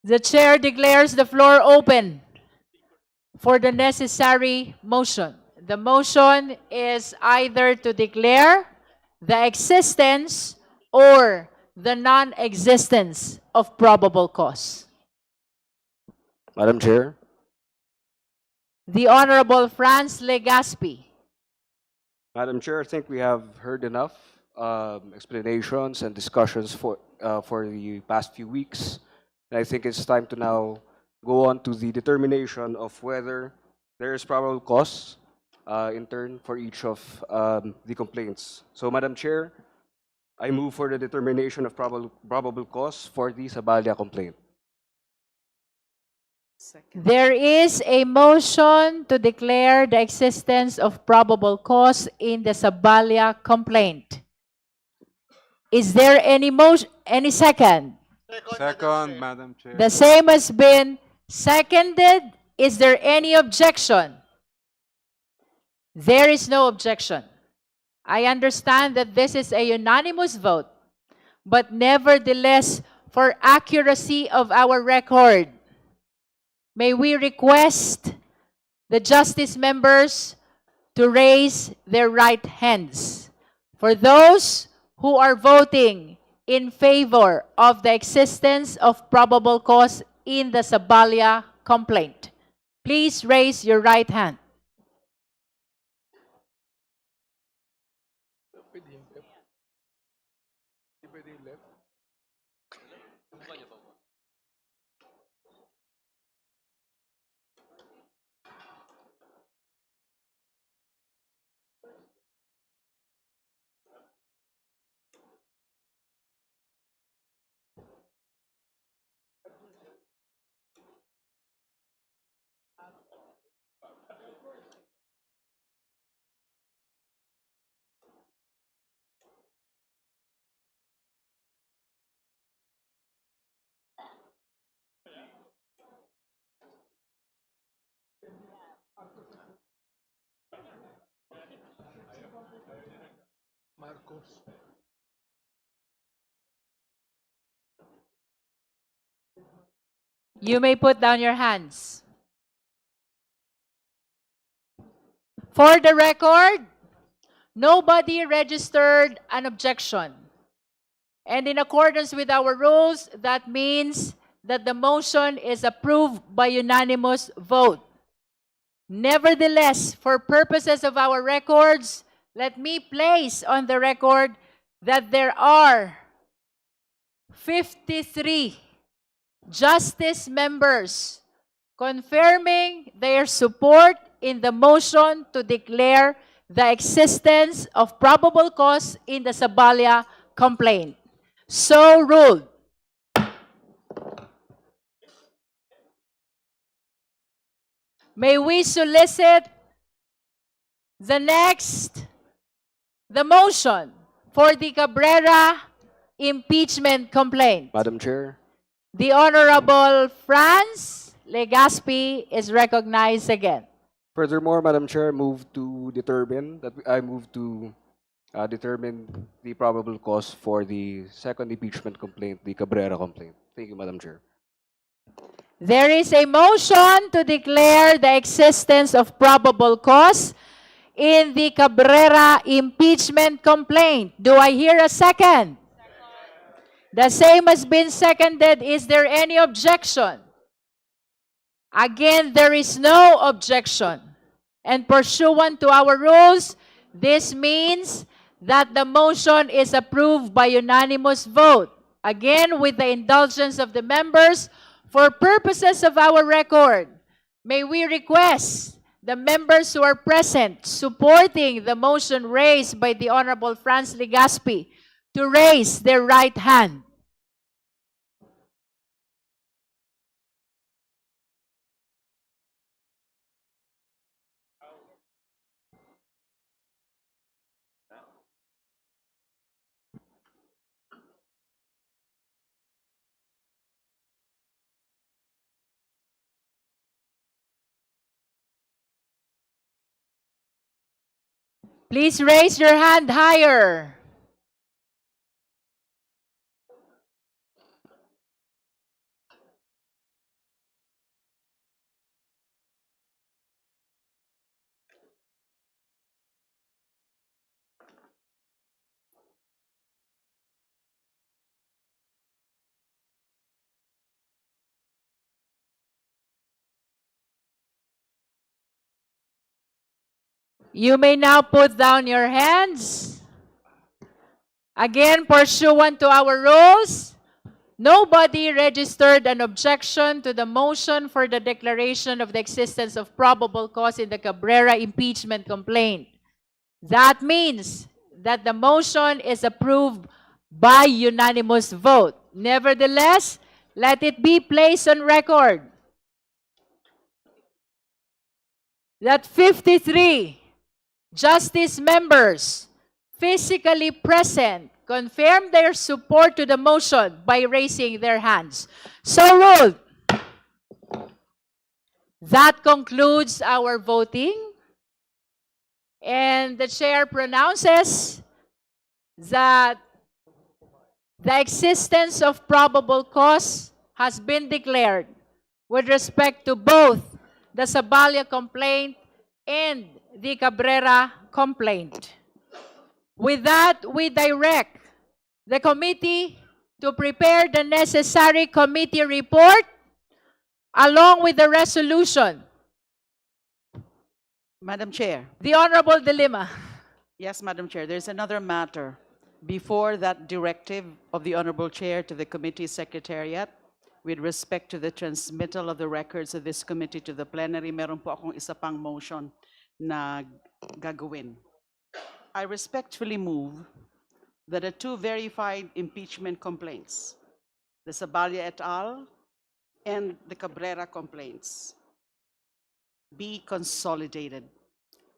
The chair declares the floor open for the necessary motion. The motion is either to declare the existence or the non-existence of probable cause. Madam Chair. The Honorable Franz Legaspi. Madam Chair, I think we have heard enough explanations and discussions for the past few weeks. And I think it's time to now go on to the determination of whether there is probable cause in turn for each of the complaints. So, Madam Chair, I move for the determination of probable cause for the Sabalia complaint. There is a motion to declare the existence of probable cause in the Sabalia complaint. Is there any motion, any second? Second, Madam Chair. The same has been seconded. Is there any objection? There is no objection. I understand that this is a unanimous vote, but nevertheless, for accuracy of our record, may we request the justice members to raise their right hands. For those who are voting in favor of the existence of probable cause in the Sabalia complaint, please raise your right hand. You may put down your hands. For the record, nobody registered an objection. And in accordance with our rules, that means that the motion is approved by unanimous vote. Nevertheless, for purposes of our records, let me place on the record that there are 53 justice members confirming their support in the motion to declare the existence of probable cause in the Sabalia complaint. So ruled. May we solicit the motion for the Cabrera impeachment complaint. Madam Chair. The Honorable Franz Legaspi is recognized again. Furthermore, Madam Chair, I move to determine the probable cause for the second impeachment complaint, the Cabrera complaint. Thank you, Madam Chair. There is a motion to declare the existence of probable cause in the Cabrera impeachment complaint. Do I hear a second? The same has been seconded. Is there any objection? Again, there is no objection. And pursuant to our rules, this means that the motion is approved by unanimous vote. Again, with the indulgence of the members, for purposes of our record, may we request the members who are present supporting the motion raised by the Honorable Franz Legaspi to raise their right hand. Please raise your hand higher. You may now put down your hands. Again, pursuant to our rules, nobody registered an objection to the motion for the declaration of the existence of probable cause in the Cabrera impeachment complaint. That means that the motion is approved by unanimous vote. Nevertheless, let it be placed on record that 53 justice members physically present confirm their support to the motion by raising their hands. So ruled. That concludes our voting. And the chair pronounces that the existence of probable cause has been declared with respect to both the Sabalia complaint and the Cabrera complaint. With that, we direct the committee to prepare the necessary committee report along with the resolution. Madam Chair. The Honorable Dilima. Yes, Madam Chair. There's another matter. Before that directive of the Honorable Chair to the committee secretariat, with respect to the transmittal of the records of this committee to the plenary, meron po akong isa pang motion na gagawin. I respectfully move that the two verified impeachment complaints, the Sabalia et al. And the Cabrera complaints, be consolidated.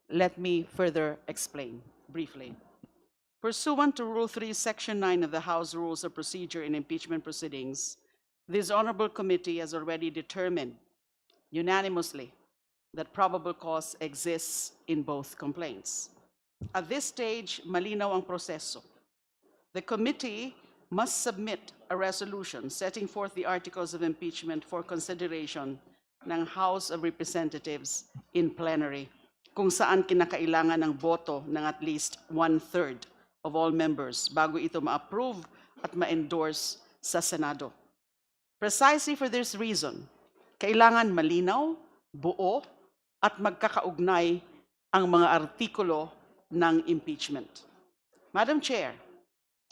Let me further explain briefly. Pursuant to Rule 3, Section 9 of the House Rules of Procedure in Impeachment Proceedings, this honorable committee has already determined unanimously that probable cause exists in both complaints. At this stage, malinaw ang proseso. The committee must submit a resolution setting forth the articles of impeachment for consideration ng House of Representatives in plenary, kung saan kinakailangan ng boto ng at least 1/3 of all members bago ito ma-approve at ma-endorse sa Senado. Precisely for this reason, kailangan malinaw, buo, at magkakaugnay ang mga artikulo ng impeachment. Madam Chair,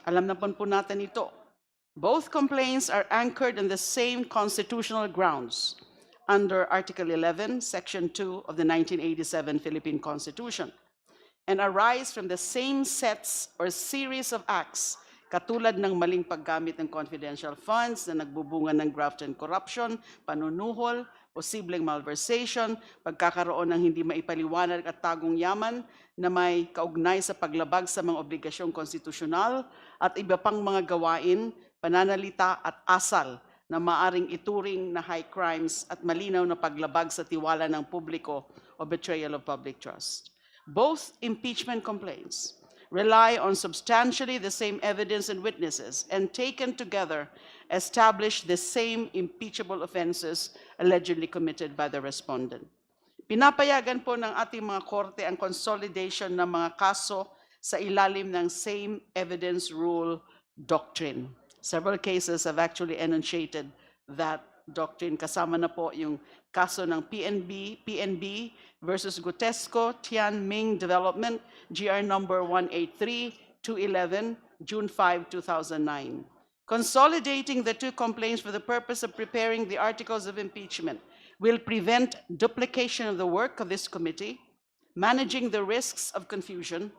alam na po natin ito. Both complaints are anchored in the same constitutional grounds under Article 11, Section 2 of the 1987 Philippine Constitution, and arise from the same sets or series of acts katulad ng maling paggamit ng confidential funds na nagbubunga ng graft and corruption, panunuhol, posibleng malversation, pagkakaroon ng hindi maipaliwanag at tagong yaman na may kaugnay sa paglabag sa mga obligasyong konstitusyonal at iba pang mga gawain, pananalita at asal na maaring ituring na high crimes at malinaw na paglabag sa tiwala ng publiko o betrayal of public trust. Both impeachment complaints rely on substantially the same evidence and witnesses, and taken together establish the same impeachable offenses allegedly committed by the respondent. Pinapayagan po ng ating mga korte ang consolidation ng mga kaso sa ilalim ng same evidence rule doctrine. Several cases have actually enunciated that doctrine. Kasama na po yung kaso ng PNB versus Gutesco, Tian Ming Development, GR number 183-211, June 5, 2009. Consolidating the two complaints for the purpose of preparing the articles of impeachment will prevent duplication of the work of this committee, managing the risks of confusion,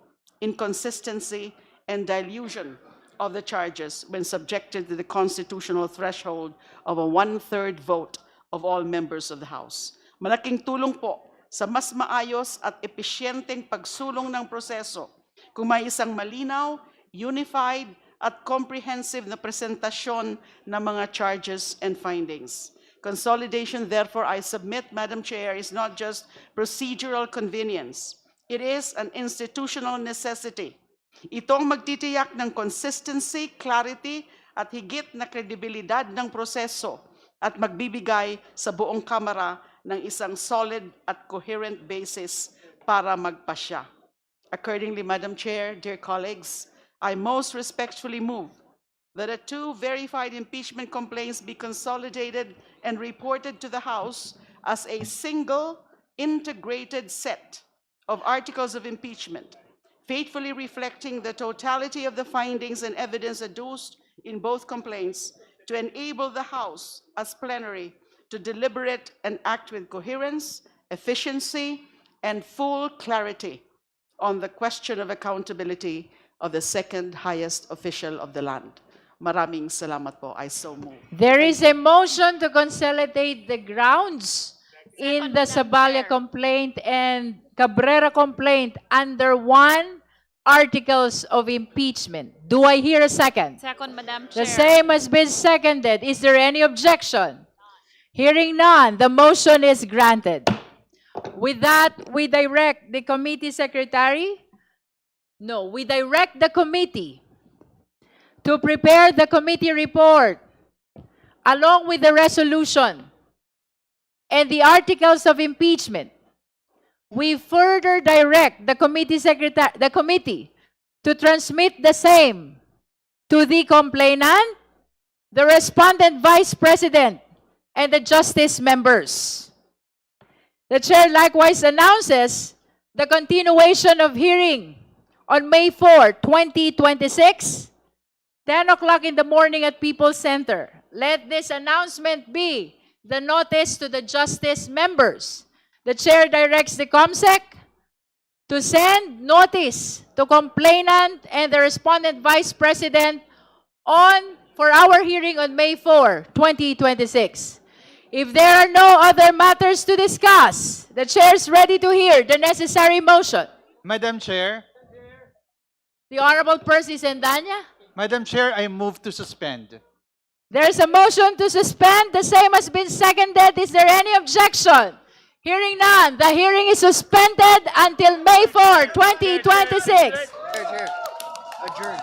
inconsistency, and dilution of the charges when subjected to the constitutional threshold of a 1/3 vote of all members of the House. Malaking tulong po sa mas maayos at episyenteng pagsulong ng proseso kung may isang malinaw, unified, at comprehensive na presentasyon ng mga charges and findings. Consolidation, therefore, I submit, Madam Chair, is not just procedural convenience. It is an institutional necessity. Itong magtitiyak ng consistency, clarity, at higit na kredibilidad ng proseso at magbibigay sa buong Kamara ng isang solid at coherent basis para magpasya. Accordingly, Madam Chair, dear colleagues, I most respectfully move that the two verified impeachment complaints be consolidated and reported to the House as a single integrated set of articles of impeachment, faithfully reflecting the totality of the findings and evidence adduced in both complaints to enable the House as plenary to deliberate and act with coherence, efficiency, and full clarity on the question of accountability of the second highest official of the land. Maraming salamat po. I so move. There is a motion to consolidate the grounds in the Saballa complaint and Cabrera complaint under one articles of impeachment. Do I hear a second? Second, Madam Chair. The same has been seconded. Is there any objection? Hearing none, the motion is granted. With that, we direct the committee secretary. No, we direct the committee to prepare the committee report along with the resolution and the articles of impeachment. We further direct the committee to transmit the same to the complainant, the respondent vice president, and the justice members. The chair likewise announces the continuation of hearing on May 4, 2026, 10 o'clock in the morning at People's Center. Let this announcement be the notice to the justice members. The chair directs the COMSEC to send notice to complainant and the respondent vice president for our hearing on May 4, 2026. If there are no other matters to discuss, the chair is ready to hear the necessary motion. Madam Chair, The Honorable Percy Sendanya. Madam Chair, I move to suspend. There is a motion to suspend. The same has been seconded. Is there any objection? Hearing none, the hearing is suspended until May 4, 2026. Adjourn.